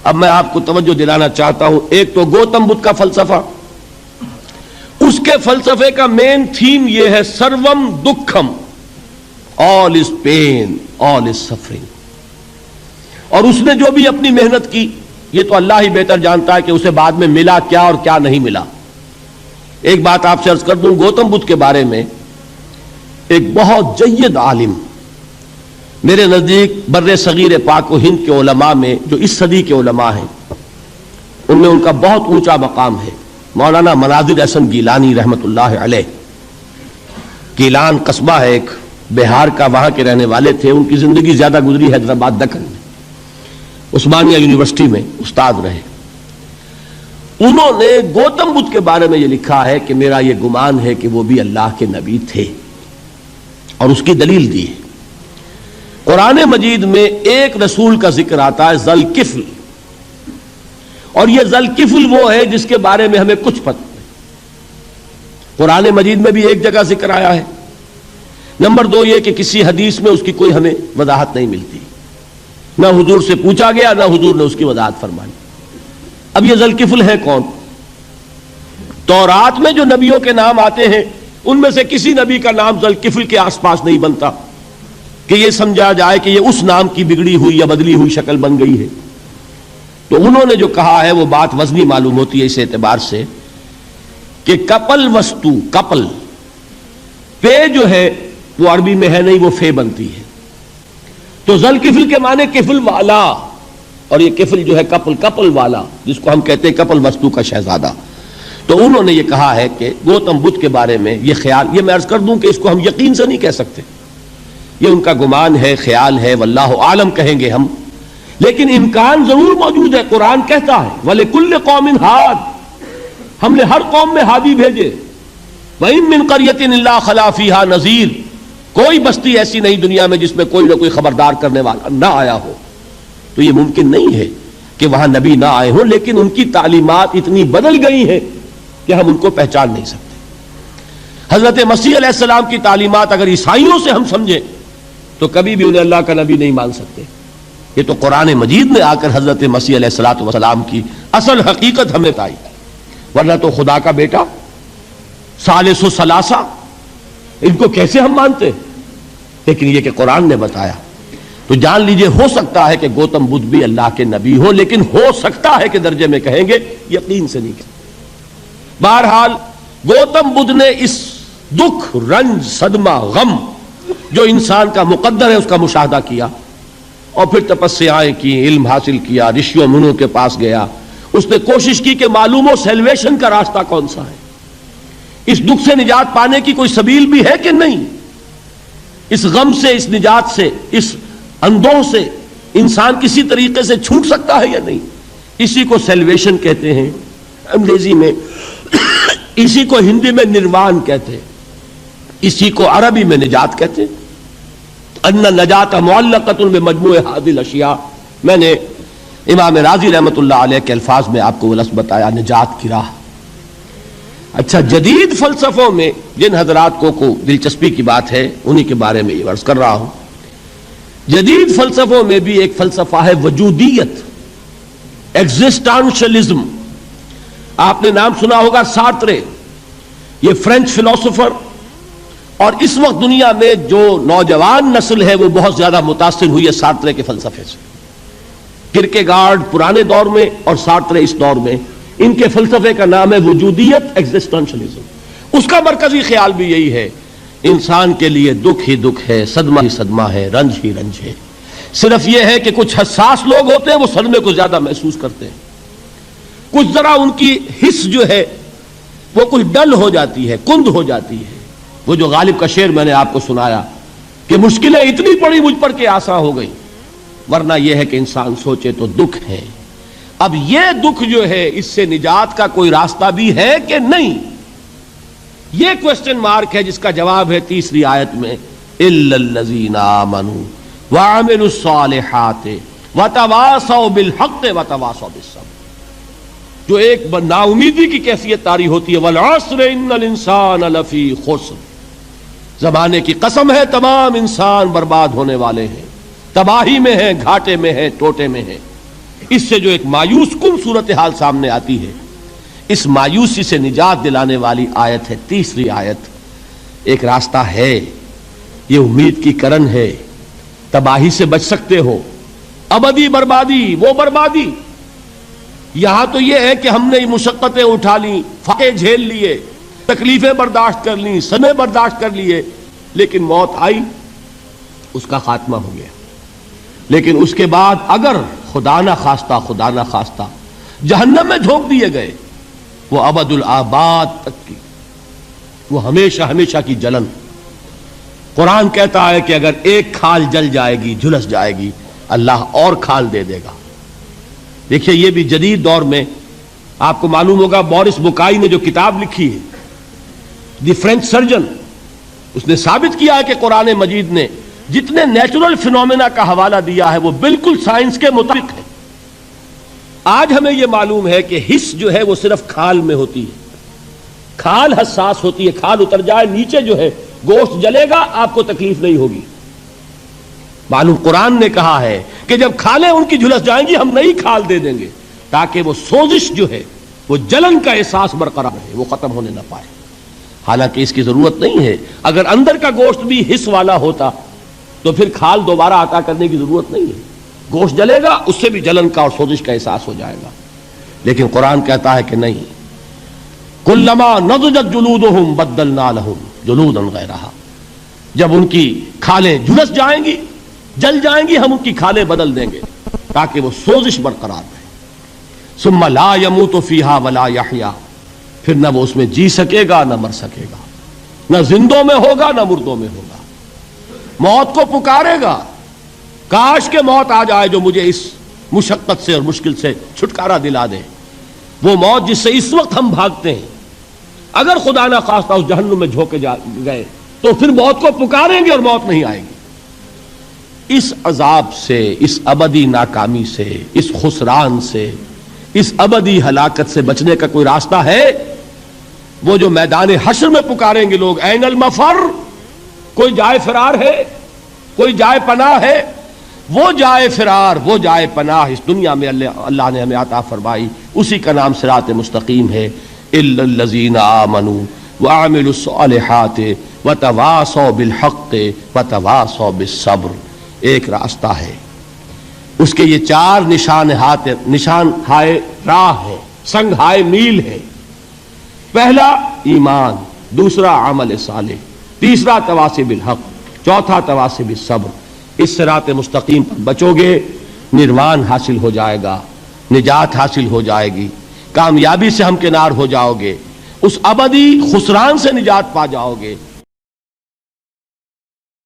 اب میں آپ کو توجہ دلانا چاہتا ہوں، ایک تو گوتم بدھ کا فلسفہ، اس کے فلسفے کا مین تھیم یہ ہے سروم دکھم، آل از پین، آل از سفرنگ. اور اس نے جو بھی اپنی محنت کی یہ تو اللہ ہی بہتر جانتا ہے کہ اسے بعد میں ملا کیا اور کیا نہیں ملا. ایک بات آپ سے عرض کر دوں، گوتم بدھ کے بارے میں ایک بہت جید عالم میرے نزدیک بر صغیر پاک و ہند کے علماء میں جو اس صدی کے علماء ہیں ان میں ان کا بہت اونچا مقام ہے، مولانا مناظر احسن گیلانی رحمت اللہ علیہ. گیلان قصبہ ہے ایک بہار کا، وہاں کے رہنے والے تھے. ان کی زندگی زیادہ گزری حیدرآباد دکن میں، عثمانیہ یونیورسٹی میں استاد رہے. انہوں نے گوتم بدھ کے بارے میں یہ لکھا ہے کہ میرا یہ گمان ہے کہ وہ بھی اللہ کے نبی تھے، اور اس کی دلیل دی ہے. قرآن مجید میں ایک رسول کا ذکر آتا ہے ذوالکفل، اور یہ ذوالکفل وہ ہے جس کے بارے میں ہمیں کچھ پتہ نہیں. قرآن مجید میں بھی ایک جگہ ذکر آیا ہے. نمبر دو یہ کہ کسی حدیث میں اس کی کوئی ہمیں وضاحت نہیں ملتی، نہ حضور سے پوچھا گیا نہ حضور نے اس کی وضاحت فرمائی. اب یہ ذوالکفل ہے کون؟ تورات میں جو نبیوں کے نام آتے ہیں ان میں سے کسی نبی کا نام ذوالکفل کے آس پاس نہیں بنتا کہ یہ سمجھا جائے کہ یہ اس نام کی بگڑی ہوئی یا بدلی ہوئی شکل بن گئی ہے. تو انہوں نے جو کہا ہے وہ بات وزنی معلوم ہوتی ہے اس اعتبار سے کہ کپل وستو، کپل پے جو ہے وہ عربی میں ہے نہیں، وہ فے بنتی ہے. تو ذوالکفل کے معنی کفل والا، اور یہ کفل جو ہے کپل، کپل والا، جس کو ہم کہتے ہیں کپل وستو کا شہزادہ. تو انہوں نے یہ کہا ہے کہ گوتم بدھ کے بارے میں یہ خیال، یہ میں عرض کر دوں کہ اس کو ہم یقین سے نہیں کہہ سکتے، یہ ان کا گمان ہے، خیال ہے، واللہ عالم کہیں گے ہم، لیکن امکان ضرور موجود ہے. قرآن کہتا ہے وَلِكُلِّ قَوْمٍ ہاد، ہم نے ہر قوم میں ہادی بھیجے. وَإِن مِّن قَرْيَةٍ إِلَّا خَلَا فِيهَا نَذِيرٌ، کوئی بستی ایسی نہیں دنیا میں جس میں کوئی نہ کوئی خبردار کرنے والا نہ آیا ہو. تو یہ ممکن نہیں ہے کہ وہاں نبی نہ آئے ہوں، لیکن ان کی تعلیمات اتنی بدل گئی ہیں کہ ہم ان کو پہچان نہیں سکتے. حضرت مسیح علیہ السلام کی تعلیمات اگر عیسائیوں سے ہم سمجھیں تو کبھی بھی انہیں اللہ کا نبی نہیں مان سکتے. یہ تو قرآن مجید میں آ کر حضرت مسیح علیہ السلام کی اصل حقیقت ہمیں بتائی، ورنہ تو خدا کا بیٹا ثالث ثلاثہ ان کو کیسے ہم مانتے؟ لیکن یہ کہ قرآن نے بتایا. تو جان لیجئے ہو سکتا ہے کہ گوتم بدھ بھی اللہ کے نبی ہو، لیکن ہو سکتا ہے کہ درجے میں کہیں گے، یقین سے نہیں کہیں. بہرحال گوتم بدھ نے اس دکھ، رنج، صدمہ، غم جو انسان کا مقدر ہے اس کا مشاہدہ کیا، اور پھر تپسیائیں کی، علم حاصل کیا، رشیوں منوں کے پاس گیا. اس نے کوشش کی کہ معلوم ہو سیلویشن کا راستہ کون سا ہے، اس دکھ سے نجات پانے کی کوئی سبیل بھی ہے کہ نہیں، اس غم سے، اس نجات سے، اس اندوہ سے انسان کسی طریقے سے چھوٹ سکتا ہے یا نہیں. اسی کو سیلویشن کہتے ہیں انگریزی میں، اسی کو ہندی میں نروان کہتے ہیں، اسی کو عربی میں نجات کہتے ہیں. ان النجات معلقۃ بمجموع هذه الاشیاء. میں نے امام رازی رحمت اللہ علیہ کے الفاظ میں آپ کو وہ لفظ بتایا، نجات کی راہ. اچھا، جدید فلسفوں میں جن حضرات کو دلچسپی کی بات ہے انہی کے بارے میں یہ عرض کر رہا ہوں. جدید فلسفوں میں بھی ایک فلسفہ ہے وجودیت، ایگزسٹانشلزم. آپ نے نام سنا ہوگا سارترے، یہ فرینچ فلسفر. اور اس وقت دنیا میں جو نوجوان نسل ہے وہ بہت زیادہ متاثر ہوئی ہے سارترے کے فلسفے سے. کرکیگارڈ پرانے دور میں اور سارترے اس دور میں، ان کے فلسفے کا نام ہے وجودیت، ایگزسٹانشلزم. اس کا مرکزی خیال بھی یہی ہے، انسان کے لیے دکھ ہی دکھ ہے، صدمہ ہی صدمہ ہے، رنج ہی رنج ہے. صرف یہ ہے کہ کچھ حساس لوگ ہوتے ہیں وہ صدمے کو زیادہ محسوس کرتے ہیں، کچھ ذرا ان کی حس جو ہے وہ کچھ ڈل ہو جاتی ہے، کند ہو جاتی ہے. وہ جو غالب کا شعر میں نے آپ کو سنایا کہ مشکلیں اتنی پڑی مجھ پر کہ آسان ہو گئی، ورنہ یہ ہے کہ انسان سوچے تو دکھ ہے. اب یہ دکھ جو ہے اس سے نجات کا کوئی راستہ بھی ہے کہ نہیں، یہ کوسچن مارک ہے، جس کا جواب ہے تیسری آیت میں الا الذین آمنوا وعملوا الصالحات وتواصوا بالحق وتواصوا بالصبر. جو ایک نا امیدی کی کیفیت طاری ہوتی ہے، والعصر ان الانسان لفی خسر، زمانے کی قسم ہے تمام انسان برباد ہونے والے ہیں، تباہی میں ہیں، گھاٹے میں ہیں، ٹوٹے میں ہیں. اس سے جو ایک مایوس کن صورتحال سامنے آتی ہے، اس مایوسی سے نجات دلانے والی آیت ہے تیسری آیت۔ ایک راستہ ہے، یہ امید کی کرن ہے، تباہی سے بچ سکتے ہو، ابدی بربادی وہ بربادی۔ یہاں تو یہ ہے کہ ہم نے مشقتیں اٹھا لیں، فاقے جھیل لیے، تکلیفیں برداشت کر لیں، صدمے برداشت کر لیے، لیکن موت آئی، اس کا خاتمہ ہو گیا۔ لیکن اس کے بعد اگر خدا نہ خواستہ جہنم میں جھونک دیے گئے، وہ ابد الآباد تک کی، وہ ہمیشہ ہمیشہ کی جلن۔ قرآن کہتا ہے کہ اگر ایک کھال جل جائے گی، جھلس جائے گی، اللہ اور کھال دے دے گا۔ دیکھیے یہ بھی جدید دور میں آپ کو معلوم ہوگا، بورس بکائی نے جو کتاب لکھی ہے دی فرینچ سرجن، اس نے ثابت کیا ہے کہ قرآن مجید نے جتنے نیچرل فینومینا کا حوالہ دیا ہے وہ بالکل سائنس کے مطابق ہے۔ آج ہمیں یہ معلوم ہے کہ حس جو ہے وہ صرف کھال میں ہوتی ہے، کھال حساس ہوتی ہے، کھال اتر جائے نیچے جو ہے گوشت جلے گا، آپ کو تکلیف نہیں ہوگی۔ معلوم قرآن نے کہا ہے کہ جب کھالیں ان کی جھلس جائیں گی، ہم نئی کھال دے دیں گے تاکہ وہ سوزش جو ہے، وہ جلن کا احساس برقرار رہے، وہ ختم ہونے نہ پائے۔ حالانکہ اس کی ضرورت نہیں ہے، اگر اندر کا گوشت بھی حس والا ہوتا تو پھر کھال دوبارہ عطا کرنے کی ضرورت نہیں ہے، گوشت جلے گا، اس سے بھی جلن کا اور سوزش کا احساس ہو جائے گا۔ لیکن قرآن کہتا ہے کہ نہیں، کلما نضجت جلودہم بدلنا لہم جلودا غیرہا، جب ان کی کھالیں جھلس جائیں گی، جل جائیں گی، ہم ان کی کھالیں بدل دیں گے تاکہ وہ سوزش برقرار رہے۔ ثم لا يموت فیہا ولا یحیا، پھر نہ وہ اس میں جی سکے گا نہ مر سکے گا، نہ زندوں میں ہوگا نہ مردوں میں ہوگا۔ موت کو پکارے گا، کاش کہ موت آ جائے جو مجھے اس مشقت سے اور مشکل سے چھٹکارا دلا دے۔ وہ موت جس سے اس وقت ہم بھاگتے ہیں، اگر خدا نہ خواستہ اس جہنم میں جھونکے گئے تو پھر موت کو پکاریں گے اور موت نہیں آئے گی۔ اس عذاب سے، اس ابدی ناکامی سے، اس خسران سے، اس ابدی ہلاکت سے بچنے کا کوئی راستہ ہے؟ وہ جو میدان حشر میں پکاریں گے لوگ، این المفر، کوئی جائے فرار ہے، کوئی جائے پناہ ہے؟ وہ جائے فرار، وہ جائے پناہ اس دنیا میں اللہ نے ہمیں عطا فرمائی، اسی کا نام صراط مستقیم ہے۔ الا الذین آمنوا وعملوا الصالحات وتواصوا بالحق وتواصوا بالصبر۔ ایک راستہ ہے، اس کے یہ چار نشان ہائے راہ ہے، سنگ ہائے میل ہے۔ پہلا ایمان، دوسرا عمل صالح، تیسرا تواصی بالحق، چوتھا تواصی بالصبر۔ اس صراط مستقیم پر بچو گے، نروان حاصل ہو جائے گا، نجات حاصل ہو جائے گی، کامیابی سے ہمکنار ہو جاؤ گے، اس ابدی خسران سے نجات پا جاؤ گے۔